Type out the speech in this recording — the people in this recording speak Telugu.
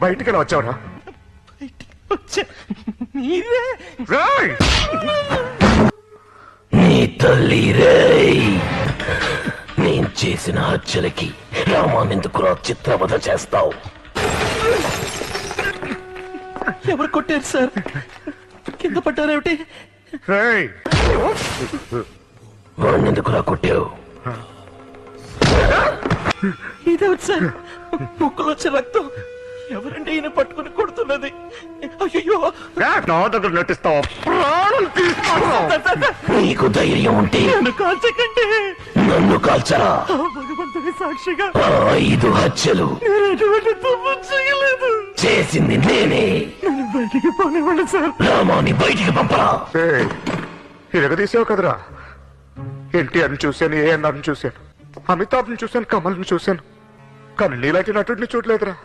బయటికి ఎలా వచ్చావురా? మీరే రేయ్! నీ తల్లి రేయ్, నేను చేసిన హత్యలకి రామానెందుకు చిత్రవధ చేస్తావు? ఎవరు కొట్టారు సార్? కింద పడ్డారేమిటి? రేయ్! వాణ్ణెందుకురా కొట్టావు? ఇదేమిటి సార్? ముక్కులో వచ్చే రక్తం. ఎవరండి ఈయన పట్టుకుని కొడుతున్నది? అయ్యో! నా దగ్గర నటిస్తావా? ప్రాణం తీస్తాను. నీకు ధైర్యం ఉంటే నన్ను కాల్చకండి. నన్ను కాల్చరా. భగవంతుని సాక్షిగా ఆ 5 హత్యలు నేను ఎటువంటి తప్పు చేయలేదు. చేసింది నేనే. నన్ను బయటికి పోనివ్వండి సార్. రామాని బయటికి పంపరా. ఇరగదీసావు కదరా. ఎన్టీఆర్ని చూశాను, ఏఎన్ఆర్ని చూశాను, అమితాబ్ని చూశాను, కమల్ని చూశాను, కానీ నీలాంటి నటుడిని చూడలేదురా.